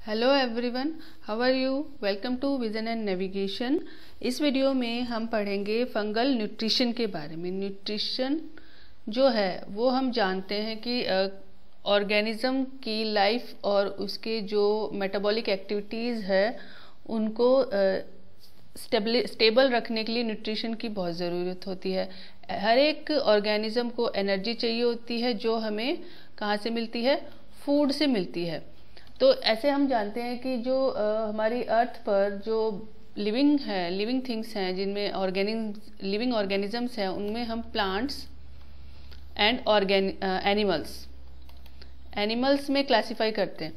Hello everyone, how are you. Welcome to vision and navigation. इस video में हम पढ़ेंगे फंगल न्यूट्रिशन के बारे में। न्यूट्रिशन जो है वो हम जानते हैं कि ऑर्गेनिज्म की लाइफ और उसके जो मेटाबॉलिक एक्टिविटीज़ है उनको स्टेबल रखने के लिए न्यूट्रिशन की बहुत ज़रूरत होती है। हर एक ऑर्गेनिज्म को एनर्जी चाहिए होती है जो हमें कहाँ से मिलती है, फूड से मिलती है। तो ऐसे हम जानते हैं कि जो हमारी अर्थ पर जो लिविंग थिंग्स हैं, जिनमें लिविंग ऑर्गेनिजम्स हैं, उनमें हम प्लांट्स एंड एनिमल्स में क्लासिफाई करते हैं।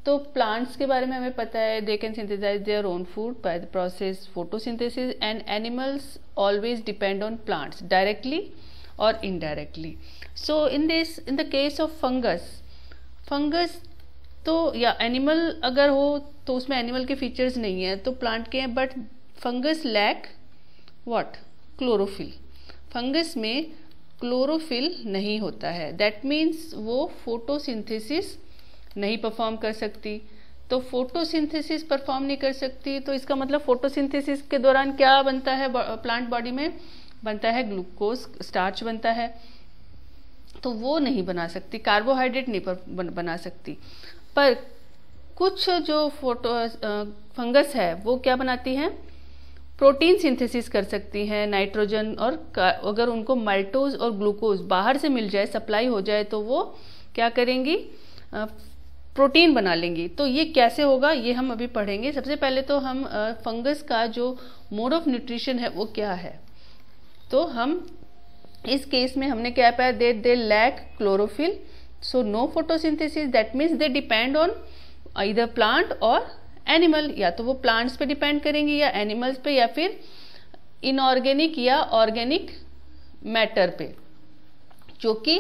तो प्लांट्स के बारे में हमें पता है, they can synthesise their own food by the process photosynthesis, and animals always depend on plants directly और indirectly. So in the case of fungus तो या एनिमल अगर हो तो उसमें एनिमल के फीचर्स नहीं है तो प्लांट के हैं, but fungus lack what, chlorophyll. Fungus में क्लोरोफिल नहीं होता है, दैट मीन्स वो फोटोसिंथेसिस नहीं परफॉर्म कर सकती। तो फोटोसिंथेसिस परफॉर्म नहीं कर सकती तो इसका मतलब फोटोसिंथेसिस के दौरान क्या बनता है, प्लांट बॉडी में बनता है ग्लूकोज, स्टार्च बनता है, तो वो नहीं बना सकती, कार्बोहाइड्रेट नहीं बना सकती। पर कुछ जो फंगस है वो क्या बनाती हैं, प्रोटीन सिंथेसिस कर सकती हैं, नाइट्रोजन, और अगर उनको माल्टोज और ग्लूकोज बाहर से मिल जाए, सप्लाई हो जाए, तो वो क्या करेंगी, प्रोटीन बना लेंगी। तो ये कैसे होगा ये हम अभी पढ़ेंगे। सबसे पहले तो हम फंगस का जो मोड ऑफ न्यूट्रिशन है वो क्या है। तो हम इस केस में हमने क्या पाया, they lack chlorophyll, so no photosynthesis, that means they depend on either plant और एनिमल। या तो वो प्लांट्स पे डिपेंड करेंगी या एनिमल्स पे, या फिर इनऑर्गेनिक या ऑर्गेनिक मैटर पे जो कि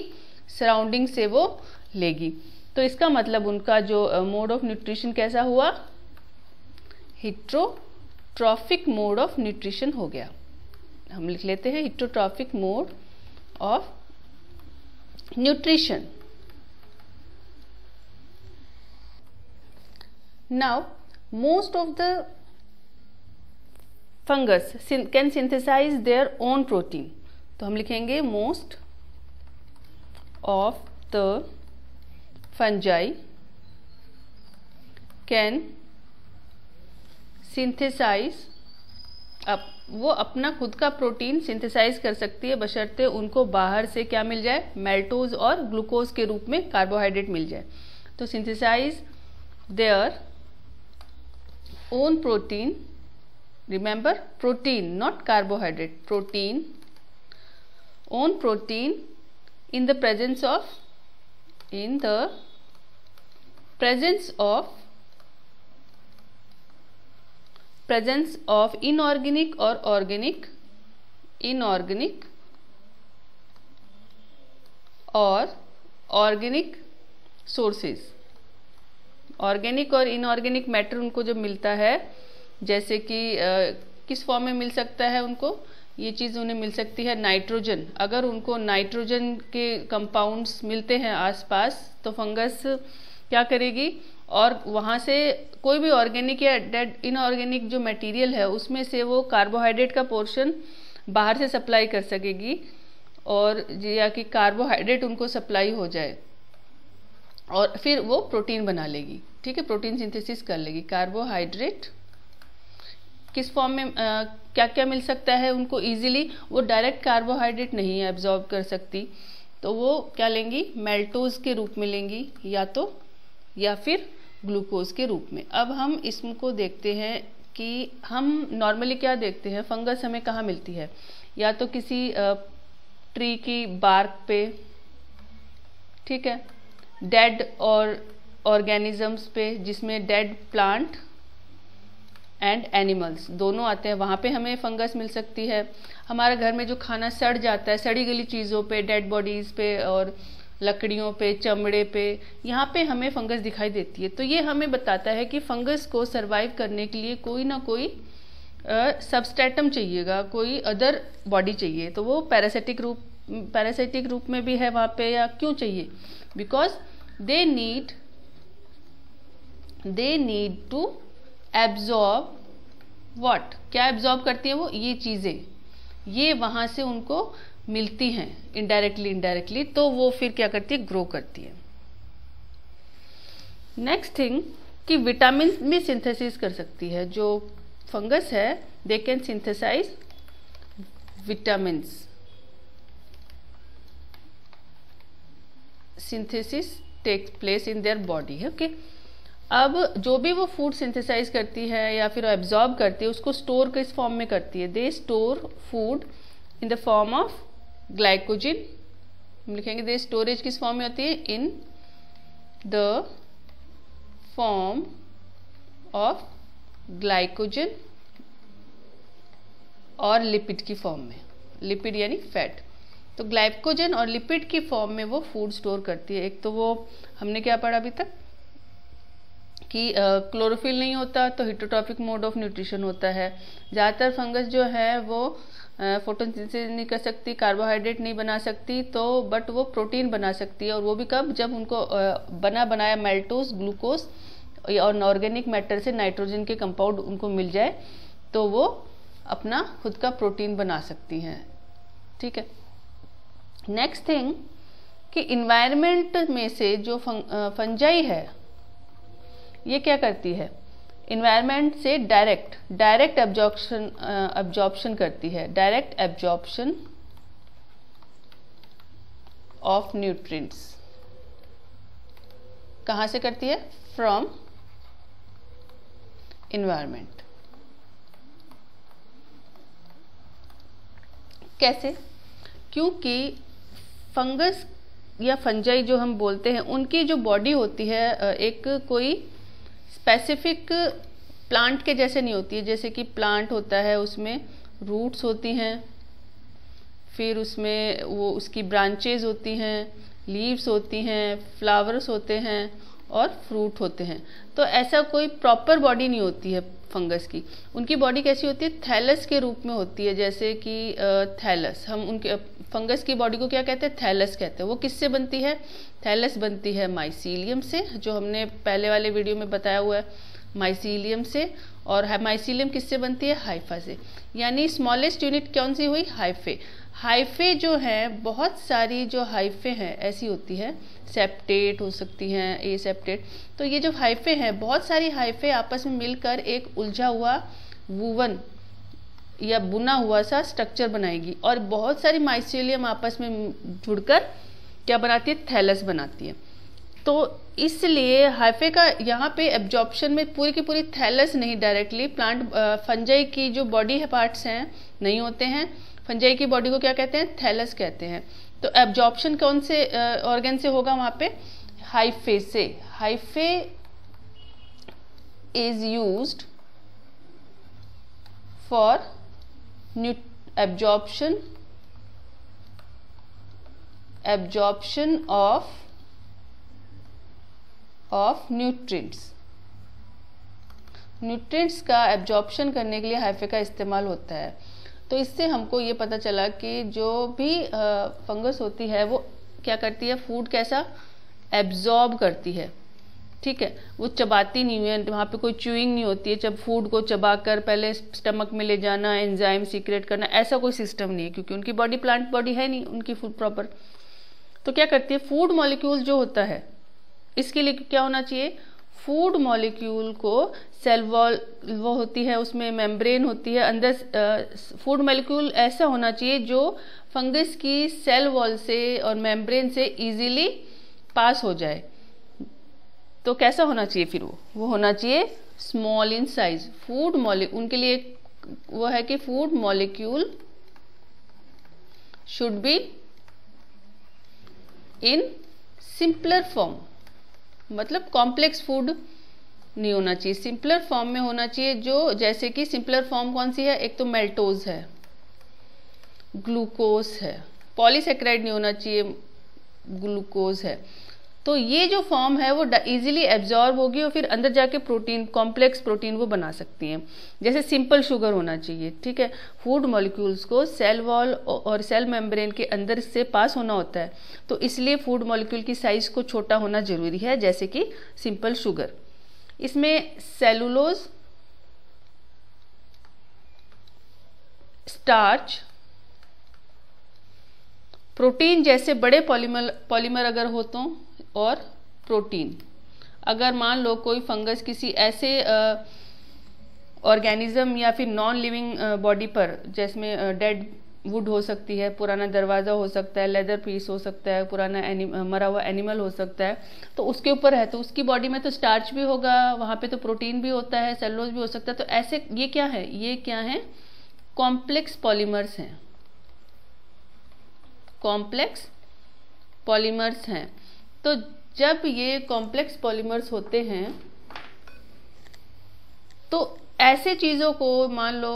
सराउंडिंग से वो लेगी। तो इसका मतलब उनका जो मोड ऑफ न्यूट्रिशन कैसा हुआ, हिट्रोट्रॉफिक मोड ऑफ न्यूट्रिशन हो गया। हम लिख लेते हैं heterotrophic mode of nutrition. Now, most of the fungus can synthesize their own protein. तो हम लिखेंगे most of the fungi can synthesize, अब वो अपना खुद का प्रोटीन सिंथेसाइज कर सकती है बशर्ते उनको बाहर से क्या मिल जाए, मेल्टोज और ग्लूकोज के रूप में कार्बोहाइड्रेट मिल जाए। तो synthesise their own protein, remember protein not carbohydrate, protein, own protein in the presence of inorganic or organic sources। Organic और इनऑर्गेनिक मैटर उनको जब मिलता है, जैसे कि किस फॉर्म में मिल सकता है उनको, ये चीज़ उन्हें मिल सकती है नाइट्रोजन। अगर उनको नाइट्रोजन के कंपाउंड्स मिलते हैं आसपास तो फंगस क्या करेगी, और वहाँ से कोई भी ऑर्गेनिक या डेड इनऑर्गेनिक जो मटेरियल है उसमें से वो कार्बोहाइड्रेट का पोर्शन बाहर से सप्लाई कर सकेगी, और या कि कार्बोहाइड्रेट उनको सप्लाई हो जाए और फिर वो प्रोटीन बना लेगी। ठीक है, प्रोटीन सिंथेसिस कर लेगी। कार्बोहाइड्रेट किस फॉर्म में क्या क्या मिल सकता है उनको इजीली, वो डायरेक्ट कार्बोहाइड्रेट नहीं एब्जॉर्ब कर सकती, तो वो क्या लेंगी, मेल्टोज के रूप में लेंगी, या फिर ग्लूकोज के रूप में। अब हम इसको देखते हैं कि हम नॉर्मली क्या देखते हैं, फंगस हमें कहाँ मिलती है, या तो किसी ट्री की बार्क पे, ठीक है, डेड और ऑर्गेनिजम्स पे जिसमें डेड प्लांट एंड एनिमल्स दोनों आते हैं, वहाँ पे हमें फंगस मिल सकती है। हमारे घर में जो खाना सड़ जाता है, सड़ी गली चीज़ों पे, डेड बॉडीज़ पे और लकड़ियों पे, चमड़े पे, यहाँ पे हमें फंगस दिखाई देती है। तो ये हमें बताता है कि फंगस को सरवाइव करने के लिए कोई ना कोई सबस्ट्रेटम चाहिएगा, कोई अदर बॉडी चाहिए। तो वो पैरासिटिक रूप में भी है वहाँ पे, या क्यों चाहिए, because they need they need to absorb what, क्या एब्जॉर्ब करती है वो, ये चीज़ें, ये वहाँ से उनको मिलती हैं इनडायरेक्टली, तो वो फिर क्या करती है, ग्रो करती है। नेक्स्ट थिंग कि विटामिन भी सिंथेसिस कर सकती है। जो फंगस है they can synthesise vitamins, synthesis takes place in their body, okay. अब जो भी वो फूड सिंथेसाइज करती है या फिर एब्जॉर्ब करती है उसको स्टोर किस फॉर्म में करती है, they store food in the form of glycogen, हम लिखेंगे दे स्टोरेज किस फॉर्म में होती है, in the form of glycogen और लिपिड की फॉर्म में, लिपिड यानी फैट। तो ग्लाइकोजन और लिपिड की फॉर्म में वो फूड स्टोर करती है। एक तो वो हमने क्या पढ़ा अभी तक कि क्लोरोफिल नहीं होता तो हिटोट्रॉफिक मोड ऑफ न्यूट्रिशन होता है। ज़्यादातर फंगस जो है वो फोटोसिंथेसिस नहीं कर सकती, कार्बोहाइड्रेट नहीं बना सकती, तो बट वो प्रोटीन बना सकती है। और वो भी कब, जब उनको बना बनाया मेल्टोज, ग्लूकोज और ऑर्गेनिक मैटर से नाइट्रोजन के कंपाउंड उनको मिल जाए तो वो अपना खुद का प्रोटीन बना सकती हैं, ठीक है। नेक्स्ट थिंग कि इन्वायरमेंट में से जो फंजाई है ये क्या करती है, इन्वायरमेंट से डायरेक्ट एब्जॉर्प्शन करती है, डायरेक्ट एब्जॉर्प्शन ऑफ न्यूट्रिएंट्स। कहाँ से करती है, फ्रॉम इन्वायरमेंट। कैसे, क्योंकि फंगस या फंजाई जो हम बोलते हैं उनकी जो बॉडी होती है एक कोई स्पेसिफिक प्लांट के जैसे नहीं होती है। जैसे कि प्लांट होता है उसमें रूट्स होती हैं, फिर उसमें वो उसकी ब्रांचेज होती हैं, लीव्स होती हैं, फ्लावर्स होते हैं और फ्रूट होते हैं। तो ऐसा कोई प्रॉपर बॉडी नहीं होती है फंगस की। उनकी बॉडी कैसी होती है, थैलस के रूप में होती है। जैसे कि थैलस, हम उनके फंगस की बॉडी को क्या कहते हैं, थैलस कहते हैं। वो किससे बनती है, थैलस बनती है माइसीलियम से, जो हमने पहले वाले वीडियो में बताया हुआ है, माइसीलियम से। और माइसीलियम किससे बनती है, हाइफा से। यानी स्मॉलेस्ट यूनिट कौन सी हुई, हाइफे। हाइफे जो है, बहुत सारी जो हाइफे हैं ऐसी होती है, सेप्टेट हो सकती हैं, ए सेप्टेट। तो ये जो हाइफे हैं, बहुत सारी हाइफे आपस में मिलकर एक उलझा हुआ वूवन या बुना हुआ सा स्ट्रक्चर बनाएगी। और बहुत सारी माइसीलियम आपस में जुड़कर क्या बनाती है, थैलस बनाती है। तो इसलिए हाइफे का यहाँ पे एब्जॉर्प्शन में पूरी की पूरी थैलस नहीं, डायरेक्टली प्लांट फंजाई की जो बॉडी है पार्ट्स हैं नहीं होते हैं। फंजाई की बॉडी को क्या कहते हैं, थैलस कहते हैं। तो एब्जॉर्प्शन कौन से ऑर्गन से होगा वहाँ पे, हाइफे से। Hyphae is used for absorption of nutrients. Nutrients का एब्जॉर्प्शन करने के लिए हाइफे का इस्तेमाल होता है। तो इससे हमको ये पता चला कि जो भी फंगस होती है वो क्या करती है, फूड कैसा एब्जॉर्ब करती है, ठीक है। वो चबाती नहीं है, वहाँ पे कोई च्यूइंग नहीं होती है, जब फूड को चबाकर पहले स्टमक में ले जाना, एंजाइम सीक्रेट करना, ऐसा कोई सिस्टम नहीं है, क्योंकि उनकी बॉडी प्लांट बॉडी है नहीं उनकी फूड प्रॉपर। तो क्या करती है, फूड मॉलिक्यूल जो होता है, इसके लिए क्या होना चाहिए, फूड मॉलिक्यूल को सेल वॉल वो होती है, उसमें मेम्ब्रेन होती है, अंदर फूड मॉलिक्यूल ऐसा होना चाहिए जो फंगस की सेल वॉल से और मेम्ब्रेन से इजीली पास हो जाए। तो कैसा होना चाहिए फिर वो होना चाहिए small in size. Food molecule उनके लिए वो है कि food molecule should be in simpler form, मतलब कॉम्प्लेक्स फूड नहीं होना चाहिए, सिंपलर फॉर्म में होना चाहिए। जो जैसे कि सिंपलर फॉर्म कौन सी है, एक तो मेल्टोज है, ग्लूकोज है, पॉलीसेक्राइड नहीं होना चाहिए, ग्लूकोज है। तो ये जो फॉर्म है वो इजीली एब्जॉर्ब होगी और फिर अंदर जाके प्रोटीन, कॉम्प्लेक्स प्रोटीन वो बना सकती हैं। जैसे सिंपल शुगर होना चाहिए, ठीक है। फूड मॉलिक्यूल्स को सेल वॉल और सेल मेम्ब्रेन के अंदर से पास होना होता है, तो इसलिए फूड मॉलिक्यूल की साइज को छोटा होना जरूरी है, जैसे कि सिंपल शुगर। इसमें सेलुलोज, स्टार्च, प्रोटीन जैसे बड़े पॉलीमर अगर हो तो, और प्रोटीन। अगर मान लो कोई फंगस किसी ऐसे ऑर्गेनिज्म या फिर नॉन लिविंग बॉडी पर, जिसमें डेड वुड हो सकती है, पुराना दरवाज़ा हो सकता है, लेदर पीस हो सकता है, पुराना मरा हुआ एनिमल हो सकता है, तो उसके ऊपर है तो उसकी बॉडी में तो स्टार्च भी होगा, वहाँ पे तो प्रोटीन भी होता है, सेलुलोज भी हो सकता है। तो ऐसे ये क्या है, ये क्या है, कॉम्प्लेक्स पॉलीमर्स हैं, कॉम्प्लेक्स पॉलीमर्स हैं। तो जब ये कॉम्प्लेक्स पॉलीमर्स होते हैं तो ऐसे चीज़ों को, मान लो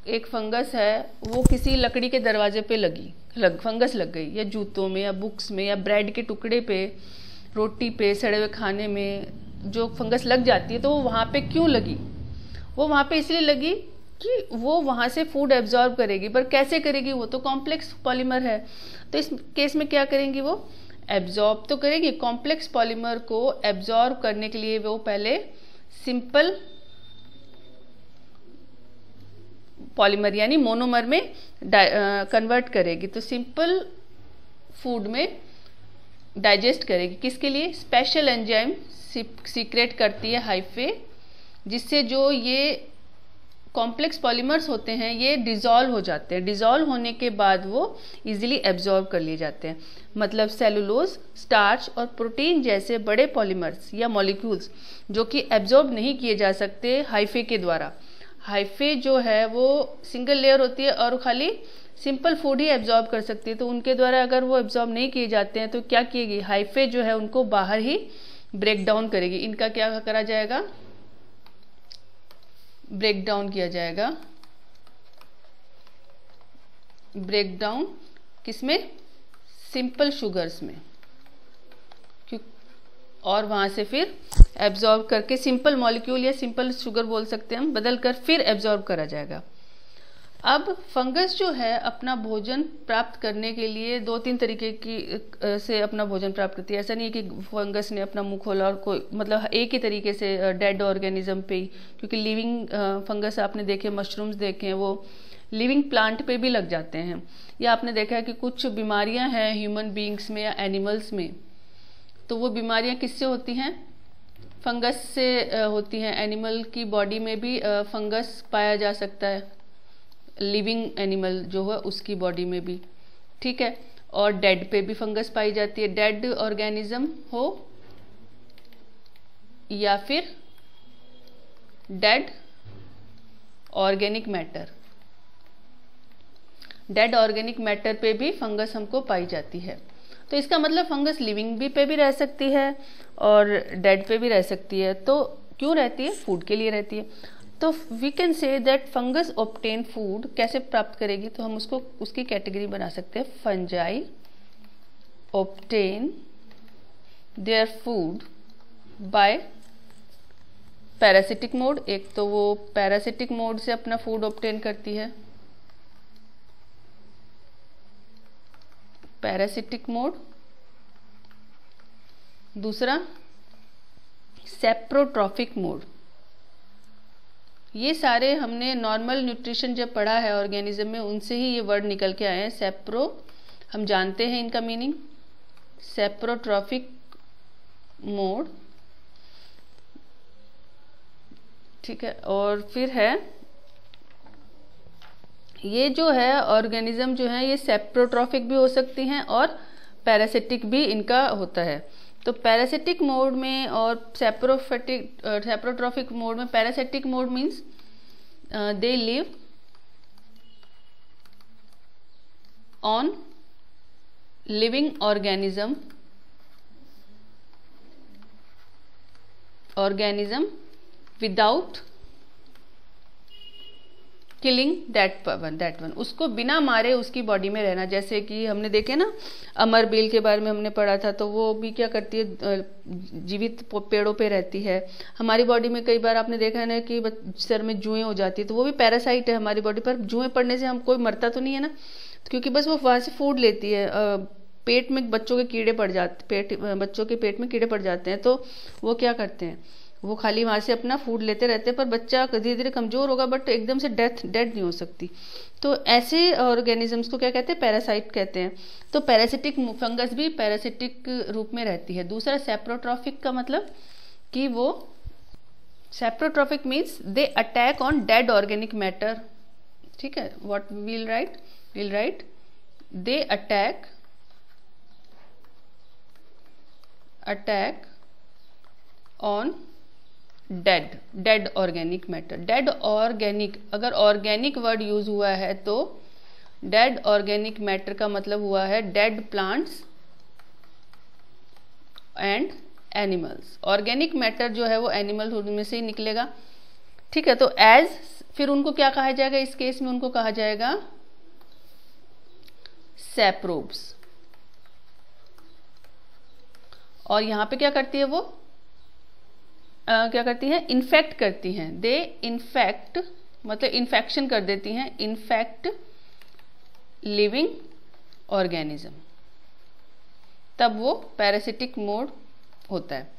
एक फंगस है, वो किसी लकड़ी के दरवाजे पे फंगस लग गई, या जूतों में, या बुक्स में, या ब्रेड के टुकड़े पे, रोटी पे, सड़े हुए खाने में जो फंगस लग जाती है, तो वो वहाँ पे क्यों लगी? वो वहाँ पे इसलिए लगी कि वो वहाँ से फूड एब्जॉर्ब करेगी, पर कैसे करेगी? वो तो कॉम्प्लेक्स पॉलीमर है। तो इस केस में क्या करेंगी, वो एब्जॉर्ब तो करेगी। कॉम्प्लेक्स पॉलीमर को एब्जॉर्ब करने के लिए वो पहले सिंपल पॉलीमर यानी मोनोमर में कन्वर्ट करेगी। तो सिंपल फूड में डाइजेस्ट करेगी। किसके लिए? स्पेशल एंजाइम सीक्रेट करती है हाइफे, जिससे जो ये कॉम्प्लेक्स पॉलीमर्स होते हैं ये डिज़ोल्व हो जाते हैं। डिज़ोल्व होने के बाद वो इजीली एब्जॉर्ब कर लिए जाते हैं। मतलब सेलुलोज, स्टार्च और प्रोटीन जैसे बड़े पॉलीमर्स या मॉलिक्यूल्स जो कि एब्जॉर्ब नहीं किए जा सकते हाइफे के द्वारा। हाइफे जो है वो सिंगल लेयर होती है और खाली सिंपल फूड ही एब्जॉर्ब कर सकती है, तो उनके द्वारा अगर वो एब्जॉर्ब नहीं किए जाते हैं तो क्या किएगी? हाइफे जो है उनको बाहर ही ब्रेक डाउन करेगी। इनका क्या करा जाएगा? ब्रेक डाउन किया जाएगा। ब्रेक डाउन किसमें? सिंपल शुगर्स में। और वहां से फिर एब्जॉर्ब करके सिंपल मॉलिक्यूल या सिंपल शुगर बोल सकते हैं हम, बदल कर फिर एब्जॉर्ब करा जाएगा। अब फंगस जो है अपना भोजन प्राप्त करने के लिए दो तीन तरीके की से अपना भोजन प्राप्त करती है। ऐसा नहीं है कि फंगस ने अपना मुंह खोला और कोई मतलब एक ही तरीके से डेड ऑर्गेनिज्म पे ही, क्योंकि लिविंग फंगस आपने देखे, मशरूम्स देखे हैं, वो लिविंग प्लांट पे भी लग जाते हैं। या आपने देखा है कि कुछ बीमारियां हैं ह्यूमन बींग्स में या एनिमल्स में, तो वो बीमारियां किससे होती हैं? फंगस से होती हैं। एनिमल की बॉडी में भी फंगस पाया जा सकता है, लिविंग एनिमल जो है उसकी बॉडी में भी, ठीक है। और डेड पे भी फंगस पाई जाती है, डेड ऑर्गेनिज्म हो या फिर dead organic matter. Dead organic matter पे भी फंगस हमको पाई जाती है। तो इसका मतलब फंगस लिविंग भी पे भी रह सकती है और डेड पे भी रह सकती है। तो क्यों रहती है? फूड के लिए रहती है। तो we can say that fungus obtain food. कैसे प्राप्त करेगी? तो हम उसको उसकी कैटेगरी बना सकते हैं। Fungi obtain their food by parasitic mode. एक तो वो पैरासिटिक मोड से अपना फूड ऑब्टेन करती है, पैरासिटिक मोड। दूसरा सेप्रोट्रॉफिक मोड। ये सारे हमने नॉर्मल न्यूट्रिशन जब पढ़ा है ऑर्गेनिज्म में, उनसे ही ये वर्ड निकल के आए हैं। सेप्रो हम जानते हैं इनका मीनिंग, सेप्रोट्रॉफिक मोड, ठीक है। और फिर है ये जो है ऑर्गेनिज्म जो है ये सेप्रोट्रॉफिक भी हो सकती हैं और पैरासिटिक भी इनका होता है। तो पैरासिटिक मोड में और सेप्रोट्रॉफिक मोड में, parasitic mode means they live on living organism without killing that one. उसको बिना मारे उसकी बॉडी में रहना। जैसे कि हमने देखे ना अमर बेल के बारे में हमने पढ़ा था, तो वो भी क्या करती है? जीवित पेड़ों पे रहती है। हमारी बॉडी में कई बार आपने देखा है ना कि सर में जुएं हो जाती है, तो वो भी पैरासाइट है हमारी बॉडी पर। जुएं पड़ने से हम कोई मरता तो नहीं है ना, क्योंकि बस वो वहाँ से फूड लेती है। पेट में बच्चों के कीड़े पड़ जाते, बच्चों के पेट में कीड़े पड़ जाते हैं, तो वो क्या करते हैं? वो खाली वहाँ से अपना फूड लेते रहते हैं, पर बच्चा धीरे धीरे कमज़ोर होगा, बट एकदम से डेड नहीं हो सकती। तो ऐसे ऑर्गेनिजम्स को क्या कहते हैं? पैरासाइट कहते हैं। तो पैरासिटिक फंगस भी पैरासिटिक रूप में रहती है। दूसरा सेप्रोट्रॉफिक का मतलब कि वो saprotrophic means they attack on dead organic matter. ठीक है, what will right they attack on dead organic matter. Dead organic, अगर ऑर्गेनिक वर्ड यूज हुआ है तो डेड ऑर्गेनिक मैटर का मतलब हुआ है dead plants and animals. Organic matter जो है वो एनिमल में से ही निकलेगा। ठीक है, तो एज फिर उनको क्या कहा जाएगा? इस केस में उनको कहा जाएगा सैप्रोब्स। और यहां पे क्या करती है वो? क्या करती हैं? इन्फेक्ट करती हैं। दे इन्फेक्ट मतलब इन्फेक्शन कर देती हैं, इन्फेक्ट लिविंग ऑर्गेनिज्म, तब वो पैरासिटिक मोड होता है।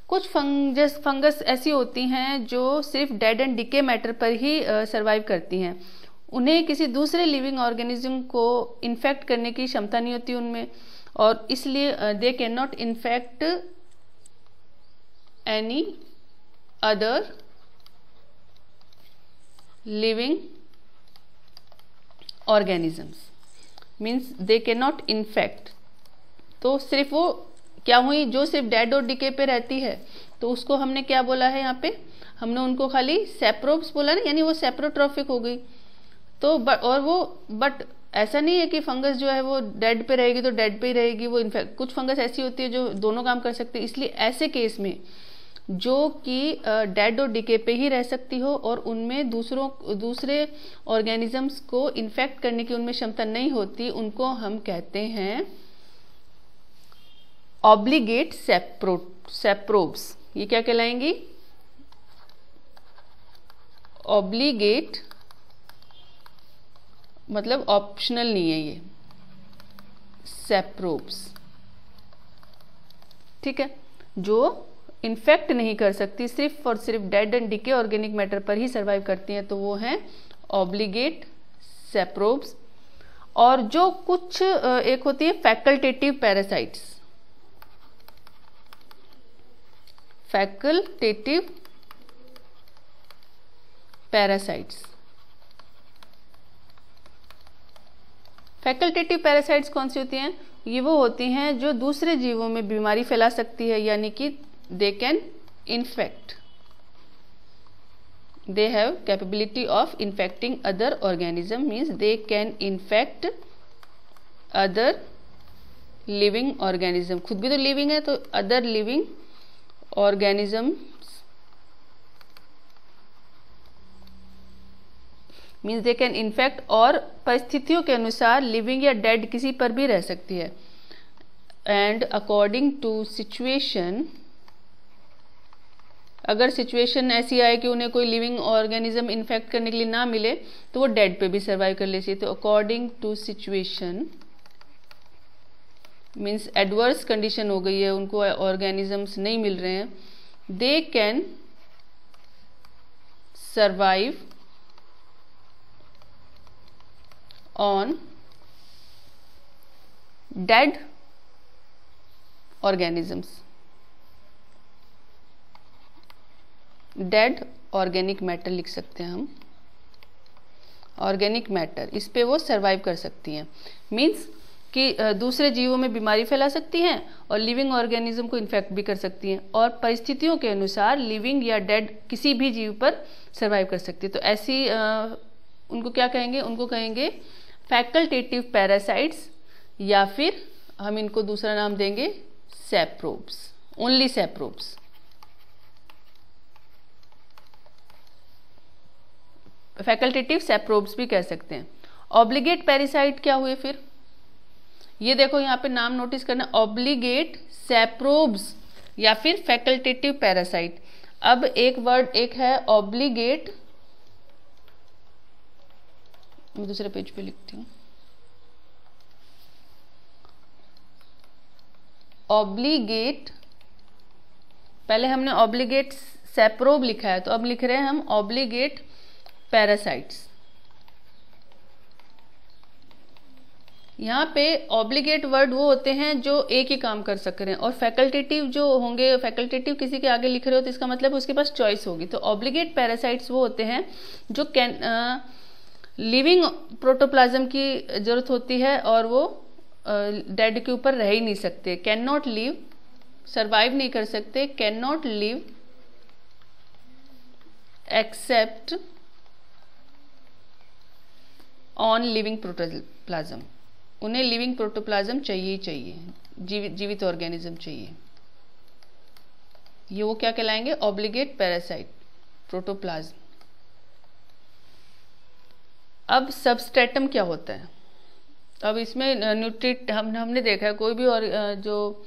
कुछ फंगस ऐसी होती हैं जो सिर्फ डेड एंड डिके मैटर पर ही सरवाइव करती हैं। उन्हें किसी दूसरे लिविंग ऑर्गेनिज्म को इन्फेक्ट करने की क्षमता नहीं होती उनमें, और इसलिए they can not infect any other living organisms. Means they can not infect. तो सिर्फ वो क्या हुई? जो सिर्फ डेड और डिके पे रहती है, तो उसको हमने क्या बोला है? यहाँ पे हमने उनको खाली सैप्रोब्स बोला ना, यानी वो सैप्रोट्रॉफिक हो गई। तो बट ऐसा नहीं है कि फंगस जो है वो डेड पे रहेगी तो डेड पे ही रहेगी। वो इनफैक्ट कुछ फंगस ऐसी होती है जो दोनों काम कर सकती है। इसलिए ऐसे केस में जो कि डेड और डिके पे ही रह सकती हो और उनमें दूसरे ऑर्गेनिजम्स को इन्फेक्ट करने की उनमें क्षमता नहीं होती, उनको हम कहते हैं ऑब्लिगेट सैप्रोब्स। ये क्या कहलाएंगी? ऑब्लिगेट मतलब ऑप्शनल नहीं है ये, सैप्रोब्स। ठीक है, जो इन्फेक्ट नहीं कर सकती, सिर्फ और सिर्फ dead and decay organic matter पर ही सर्वाइव करती हैं, तो वो हैं ऑब्लिगेट सैप्रोब्स। और जो कुछ एक होती है facultative parasites. Facultative parasites. Facultative parasites कौन सी होती हैं? ये वो होती हैं जो दूसरे जीवों में बीमारी फैला सकती है, यानी कि they can infect, they have capability of infecting other organism. Means they can infect other living organism. खुद भी तो लिविंग है, तो other living organism means they can infect, और परिस्थितियों के अनुसार लिविंग या डेड किसी पर भी रह सकती है। एंड अकॉर्डिंग टू सिचुएशन, अगर सिचुएशन ऐसी आए कि उन्हें कोई लिविंग ऑर्गेनिज्म इन्फेक्ट करने के लिए ना मिले, तो वो डेड पे भी सर्वाइव कर लेती है। तो according to situation means adverse condition हो गई है, उनको ऑर्गेनिजम्स नहीं मिल रहे हैं, they can survive on dead organisms, dead organic matter लिख सकते हैं हम। ऑर्गेनिक मैटर, इस पे वो सर्वाइव कर सकती हैं। मीन्स कि दूसरे जीवों में बीमारी फैला सकती हैं और लिविंग ऑर्गेनिज्म को इन्फेक्ट भी कर सकती हैं, और परिस्थितियों के अनुसार लिविंग या डेड किसी भी जीव पर सर्वाइव कर सकती है। तो ऐसी उनको क्या कहेंगे? उनको कहेंगे फैकल्टेटिव पैरासाइट्स, या फिर हम इनको दूसरा नाम देंगे सैप्रोब्स, ओनली सैप्रोब्स। फैकल्टेटिव सैप्रोब्स भी कह सकते हैं। ऑब्लिगेट पैरासाइट क्या हुए फिर? ये देखो यहाँ पे नाम नोटिस करना, ऑब्लिगेट सैप्रोब्स या फिर फैकल्टेटिव पैरासाइट। अब एक वर्ड एक है ऑब्लिगेट, मैं दूसरे पेज पे लिखती हूँ, ऑब्लिगेट पहले हमने ऑब्लिगेट सेप्रोब लिखा है, तो अब लिख रहे हैं हम ऑब्लिगेट पैरासाइट्स। यहाँ पे ऑब्लिगेट वर्ड वो होते हैं जो एक ही काम कर सक रहे हैं, और फैकल्टेटिव जो होंगे, फैकल्टेटिव किसी के आगे लिख रहे हो तो इसका मतलब उसके पास चॉइस होगी। तो ऑब्लिगेट पैरासाइट्स वो होते हैं जो लिविंग प्रोटोप्लाज्म की जरूरत होती है और वो डेड के ऊपर रह ही नहीं सकते, कैन नॉट लिव, सर्वाइव नहीं कर सकते, can not live except on living protoplasm. उन्हें लिविंग प्रोटोप्लाज्म चाहिए ही चाहिए, जीवित ऑर्गेनिज्म चाहिए। ये वो क्या कहलाएंगे? Obligate parasite protoplasm. अब सबस्ट्रेटम क्या होता है? अब इसमें न्यूट्रिट हमने देखा है, कोई भी और जो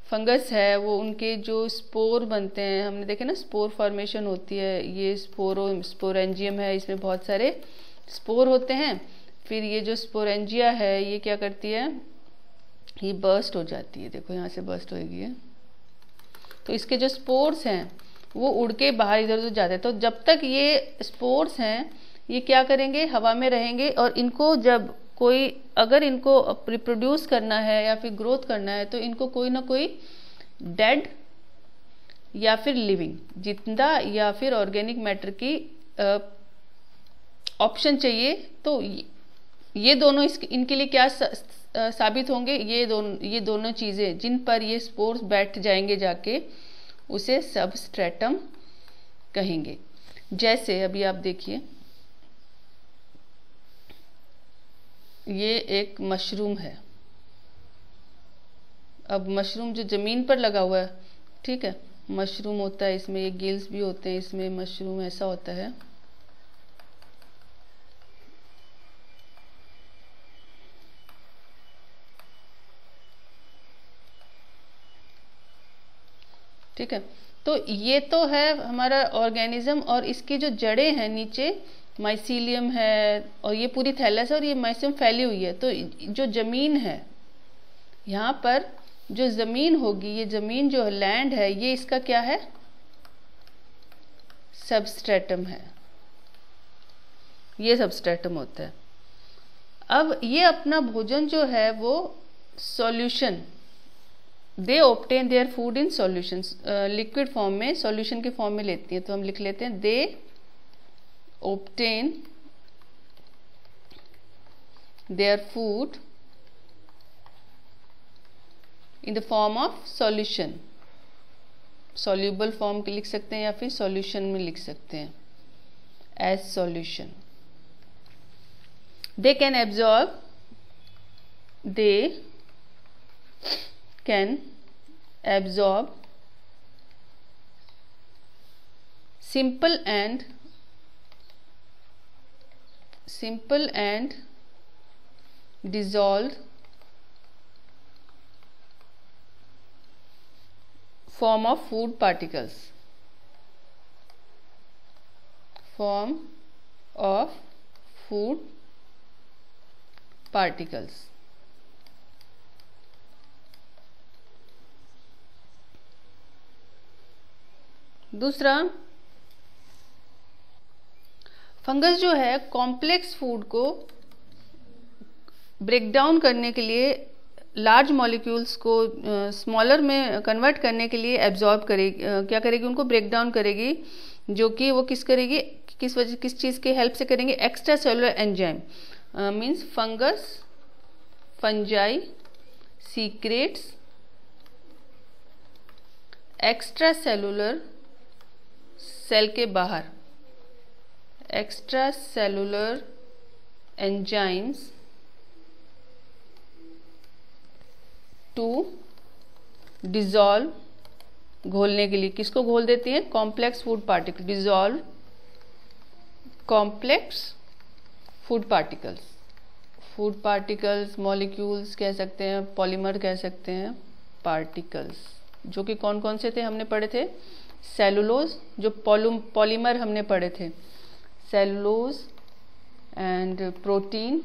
फंगस है वो उनके जो स्पोर बनते हैं, हमने देखे ना, स्पोर फॉर्मेशन होती है, ये स्पोरेंजियम है, इसमें बहुत सारे स्पोर होते हैं। फिर ये जो स्पोरेंजिया है ये क्या करती है, ये बर्स्ट हो जाती है, देखो यहाँ से बर्स्ट होगी है। तो इसके जो स्पोर्स हैं वो उड़ के बाहर इधर उधर जाते हैं। तो जब तक ये स्पोर्स हैं ये क्या करेंगे, हवा में रहेंगे, और इनको जब कोई अगर इनको रिप्रोड्यूस करना है या फिर ग्रोथ करना है तो इनको कोई ना कोई डेड या फिर लिविंग, जिंदा या फिर ऑर्गेनिक मैटर की ऑप्शन चाहिए। तो ये दोनों इनके लिए क्या साबित होंगे, ये दोनों चीजें जिन पर ये स्पोर्स बैठ जाएंगे जाके, उसे सबस्ट्रेटम कहेंगे। जैसे अभी आप देखिए, ये एक मशरूम है। अब मशरूम जो जमीन पर लगा हुआ है, ठीक है, मशरूम होता है, इसमें ये गिल्स भी होते हैं, इसमें मशरूम ऐसा होता है। ठीक है, तो ये तो है हमारा ऑर्गेनिज्म, और इसकी जो जड़ें हैं नीचे माइसीलियम है, और ये पूरी थैलस है, और ये माइसीलियम फैली हुई है। तो जो जमीन है, यहाँ पर जो जमीन होगी, ये जमीन जो लैंड है, ये इसका क्या है, सबस्ट्रेटम है, ये सबस्ट्रेटम होता है। अब ये अपना भोजन जो है वो solution, they obtain their food in solution, liquid form में, सॉल्यूशन के फॉर्म में लेती है। तो हम लिख लेते हैं, दे obtain their food in the form of solution, soluble form लिख सकते हैं या फिर solution में लिख सकते हैं, as solution। they can absorb simple and dissolved form of food particles, दूसरा, फंगस जो है कॉम्प्लेक्स फूड को ब्रेक डाउन करने के लिए, लार्ज मॉलिक्यूल्स को स्मॉलर में कन्वर्ट करने के लिए एब्जॉर्ब करेगी, क्या करेगी, उनको ब्रेक डाउन करेगी, जो कि वो किस करेगी, किस चीज़ के हेल्प से करेंगे, extracellular enzyme, means fungi secretes extracellular, cell के बाहर, extracellular enzymes to dissolve, घोलने के लिए, किसको घोल देती हैं, complex food particle, dissolve complex food particles, molecules कह सकते हैं, पॉलीमर कह सकते हैं, पार्टिकल्स, जो कि कौन कौन से थे हमने पढ़े थे, सेलुलोज, जो पॉलीमर हमने पढ़े थे, cellulose and protein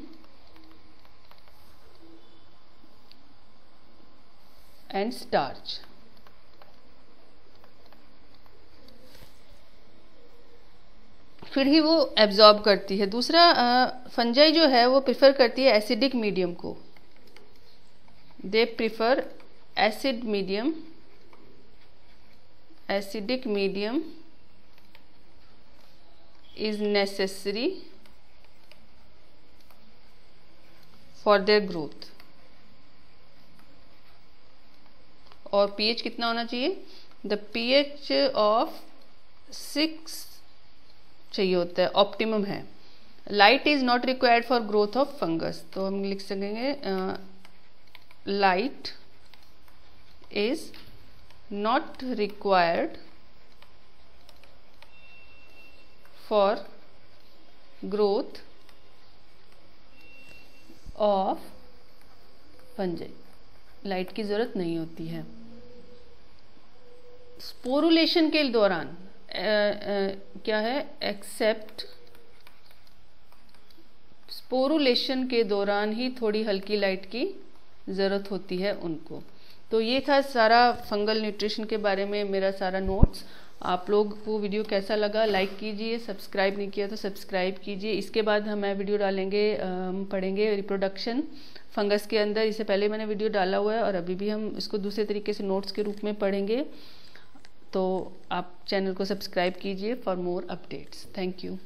and starch. फिर ही वो एब्जॉर्ब करती है। दूसरा, फंजाई जो है वो प्रिफर करती है एसिडिक मीडियम को। They prefer acid medium, acidic medium is necessary for their growth. और पीएच कितना होना चाहिए? द पीएच ऑफ 6 चाहिए होता है, ऑप्टिमम है। Light is not required for growth of fungus, तो हम लिख सकेंगे light is not required for growth of fungi, light की जरूरत नहीं होती है। स्पोरुलेशन के दौरान क्या है? एक्सेप्ट स्पोरुलेशन के दौरान ही थोड़ी हल्की लाइट की ज़रूरत होती है उनको। तो ये था सारा फंगल न्यूट्रिशन के बारे में मेरा सारा नोट्स। आप लोग को वीडियो कैसा लगा लाइक कीजिए, सब्सक्राइब नहीं किया तो सब्सक्राइब कीजिए। इसके बाद हम वीडियो डालेंगे, हम पढ़ेंगे रिप्रोडक्शन फंगस के अंदर। इससे पहले मैंने वीडियो डाला हुआ है और अभी भी हम इसको दूसरे तरीके से नोट्स के रूप में पढ़ेंगे। तो आप चैनल को सब्सक्राइब कीजिए for more updates. Thank you.